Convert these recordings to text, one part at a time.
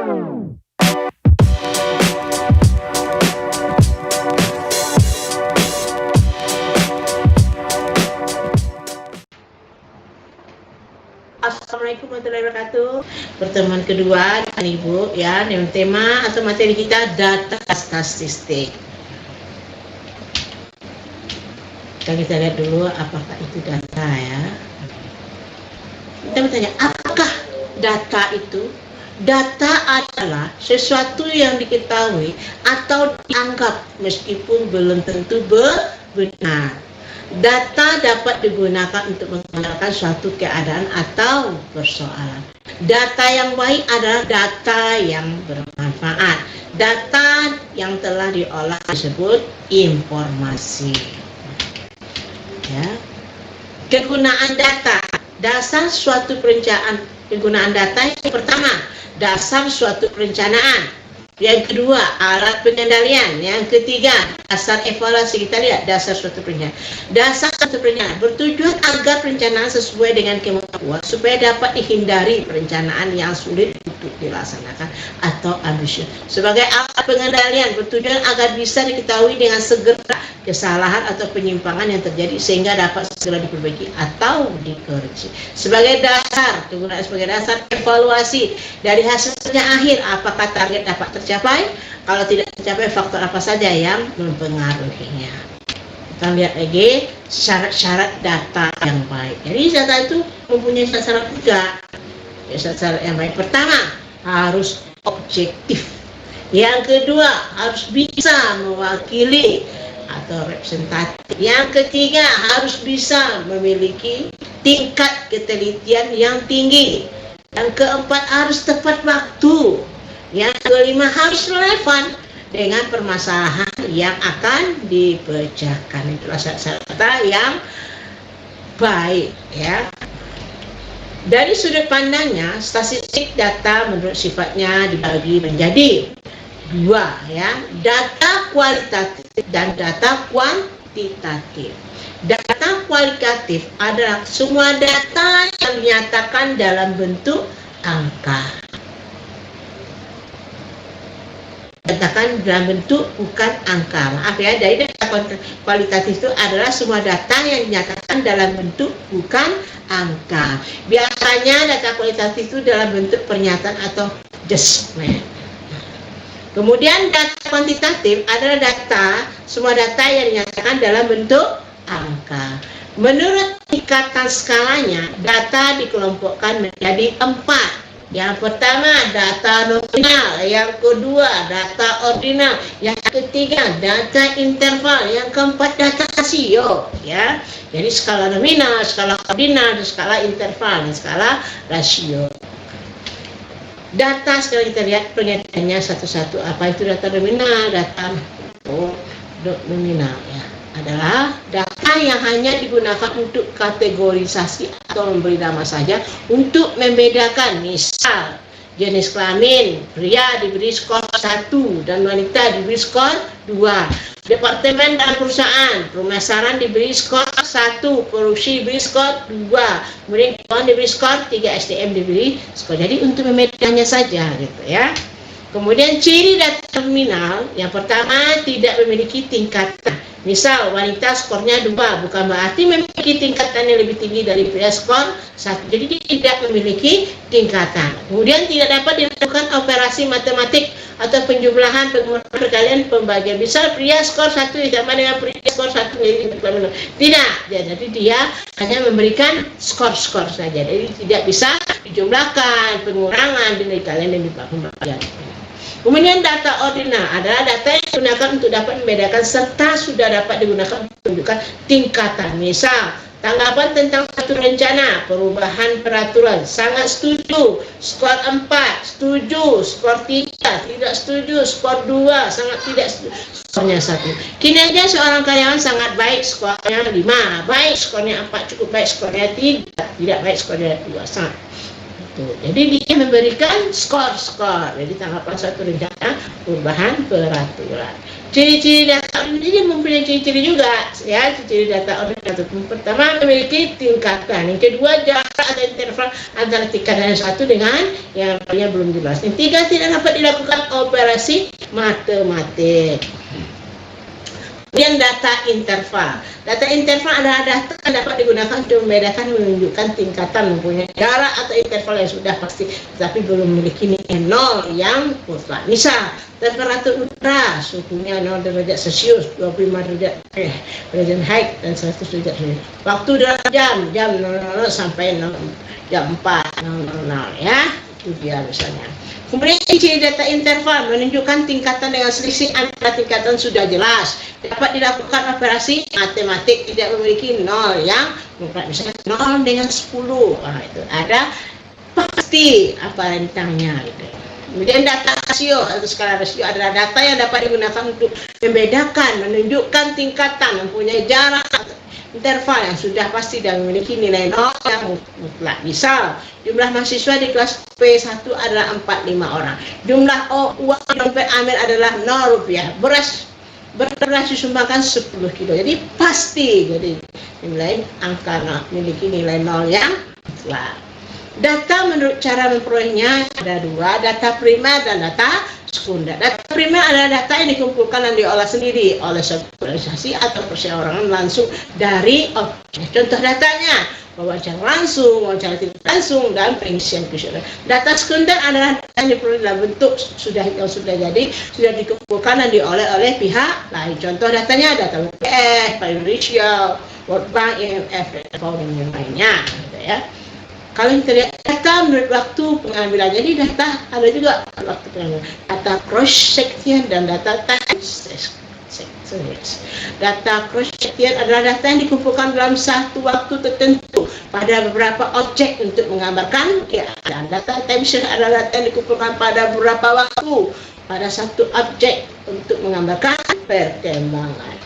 Assalamualaikum warahmatullahi wabarakatuh. Pertemuan kedua dengan Ibu ya, dengan tema atau materi kita data statistik. Kita lihat dulu apakah itu data ya. Kita bertanya, apakah data itu? Data adalah sesuatu yang diketahui atau dianggap meskipun belum tentu benar. Data dapat digunakan untuk menggambarkan suatu keadaan atau persoalan. Data yang baik adalah data yang bermanfaat. Data yang telah diolah disebut informasi. Ya. Kegunaan data. Dasar suatu perencanaan. Kegunaan data yang pertama, dasar suatu perencanaan. Yang kedua, alat pengendalian. Yang ketiga, dasar evaluasi. Kita lihat dasar suatu perencanaan. Dasar suatu perencanaan bertujuan agar perencanaan sesuai dengan kemampuan supaya dapat dihindari perencanaan yang sulit untuk dilaksanakan atau ambisius. Sebagai alat pengendalian bertujuan agar bisa diketahui dengan segera kesalahan atau penyimpangan yang terjadi sehingga dapat segera diperbaiki atau dikoreksi. Sebagai dasar, kegunaan sebagai dasar evaluasi dari hasilnya akhir, apakah target dapat tercapai? Kalau tidak tercapai, faktor apa saja yang mempengaruhinya? Kita lihat lagi syarat-syarat data yang baik. Jadi data itu mempunyai syarat juga. Syarat yang baik pertama harus objektif. Yang kedua harus bisa mewakili atau representatif. Yang ketiga harus bisa memiliki tingkat ketelitian yang tinggi. Yang keempat harus tepat waktu. Yang kelima harus relevan dengan permasalahan yang akan dipecahkan. Itulah syarat-syarat yang baik ya. Dari sudut pandangnya, statistik data menurut sifatnya dibagi menjadi dua ya, data kualitatif dan data kuantitatif. Data kualitatif adalah semua data yang dinyatakan dalam bentuk angka. Katakan dalam bentuk bukan angka. Maaf ya, dari data kualitatif itu adalah semua data yang dinyatakan dalam bentuk bukan angka. Biasanya data kualitatif itu dalam bentuk pernyataan atau judgment. Kemudian data kuantitatif adalah semua data yang dinyatakan dalam bentuk angka. Menurut tingkatan skalanya, data dikelompokkan menjadi 4. Yang pertama data nominal, yang kedua data ordinal, yang ketiga data interval, yang keempat data rasio ya. Jadi skala nominal, skala ordinal, skala interval, dan skala rasio. Data sekarang kita lihat pengertiannya satu-satu. Apa itu data nominal? Data nominal ya adalah data yang hanya digunakan untuk kategorisasi atau memberi nama saja untuk membedakan. Misal jenis kelamin, pria diberi skor 1 dan wanita diberi skor 2. Departemen dan perusahaan, pemasaran diberi skor 1, produksi diberi skor 2, kemudian keuangan diberi skor 3, SDM diberi skor. Jadi untuk membedakannya saja gitu ya. Kemudian ciri data nominal, yang pertama tidak memiliki tingkatan. Misal wanita skornya 2, bukan berarti memiliki tingkatan yang lebih tinggi dari pria skor 1. Jadi dia tidak memiliki tingkatan. Kemudian tidak dapat dilakukan operasi matematik atau penjumlahan, pengurangan, perkalian, pembagian. Misal pria skor 1 sama dengan pria skor 1 tidak. Jadi dia hanya memberikan skor-skor saja. Jadi tidak bisa dijumlahkan, pengurangan, dikalian dan pembagian. Kemudian data ordinal adalah data yang digunakan untuk dapat membedakan serta sudah dapat digunakan untuk menunjukkan tingkatan. Misal, tanggapan tentang satu rencana, perubahan peraturan, sangat setuju, skor 4, setuju, skor 3, tidak setuju, skor 2, sangat tidak setuju, skornya 1. Kinerja seorang karyawan sangat baik, skornya 5, baik, skornya 4, cukup baik, skornya 3, tidak baik, skornya 2, sangat. Tuh, jadi dia memberikan skor-skor. Jadi tanggapan suatu rencana perubahan peraturan. Ciri-ciri data ini dia mempunyai ciri-ciri juga, ya. Ciri-ciri data order pertama memiliki tingkatan. Yang kedua, jarak atau interval antara tingkatan yang satu dengan yang lainnya belum jelas. Yang tiga, tidak dapat dilakukan operasi matematik. Kemudian data interval. Data interval adalah data yang dapat digunakan untuk membedakan dan menunjukkan tingkatan mempunyai jarak atau interval yang sudah pasti tetapi belum memiliki nilai nol yang mutlak. Misal, temperatur udara suhunya 0 derajat Celcius, 25 derajat Fahrenheit dan 100 derajat Celcius. Waktu dalam jam 00 sampai 0, jam 4:00 ya. Itu dia misalnya. Kemudian ciri data interval menunjukkan tingkatan dengan selisih antara tingkatan sudah jelas. Dapat dilakukan operasi matematik, tidak memiliki nol yang misalnya 0 dengan 10. Nah, itu ada pasti apa rentangnya gitu. Kemudian data rasio atau skala rasio adalah data yang dapat digunakan untuk membedakan, menunjukkan tingkatan mempunyai jarak interval yang sudah pasti dan memiliki nilai nol yang mutlak. Misal, jumlah mahasiswa di kelas P1 adalah 45 orang. Jumlah uang di dompet Amir adalah 0 rupiah. Beras disumbangkan 10 kilo. Jadi pasti. Jadi nilai angka memiliki nilai nol yang mutlak. Data menurut cara memperolehnya ada dua, data primer dan data sekunder. Data primer adalah data yang dikumpulkan dan diolah sendiri oleh sebuah organisasi atau perseorangan langsung dari objek. Contoh datanya, wawancara langsung, wawancara tidak langsung, dan pengisian kuesioner. Data sekunder adalah data yang diperoleh dalam bentuk yang sudah jadi, sudah dikumpulkan dan diolah oleh pihak lain. Contoh datanya data WPF, Indonesia, World Bank, IMF, dan yang lainnya, gitu ya. Kalau kita lihat data menurut waktu pengambilan, jadi data ada juga waktu pengambilan, data cross section dan data time series. Data cross section adalah data yang dikumpulkan dalam satu waktu tertentu pada beberapa objek untuk menggambarkan keadaan. Data time series adalah data yang dikumpulkan pada beberapa waktu pada satu objek untuk menggambarkan perkembangan.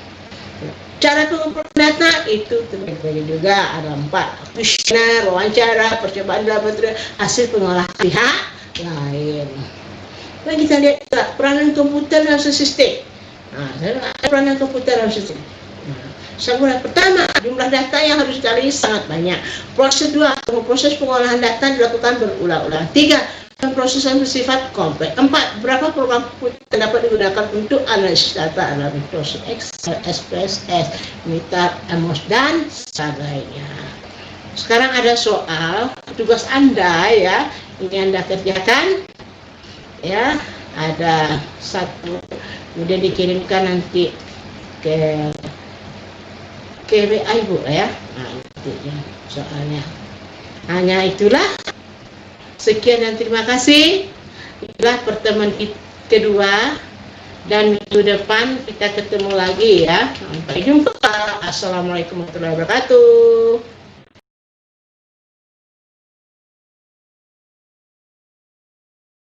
Cara pengumpulan data itu terbagi juga ada 4. Kuesioner, wawancara, percobaan laboratorium, hasil pengolahan pihak lain. Mari kita lihat peranan komputer dalam sistem. Peranan komputer dalam sistem. Pertama, jumlah data yang harus dicari sangat banyak. Proses pengolahan data dilakukan berulang-ulang. 3. Proses yang bersifat kompleks. 4. Berapa program komputer dapat digunakan untuk analisis data dalam proses Excel, SPSS, Mitar, Amos, dan sebagainya. Sekarang ada soal tugas Anda ya, ini Anda kerjakan ya, ada 1, kemudian dikirimkan nanti ke WA Ibu ya. Nah, itu ya soalnya. Hanya itulah. Sekian dan terima kasih. Inilah pertemuan kedua dan minggu depan kita ketemu lagi ya. Sampai jumpa. Assalamualaikum warahmatullahi wabarakatuh.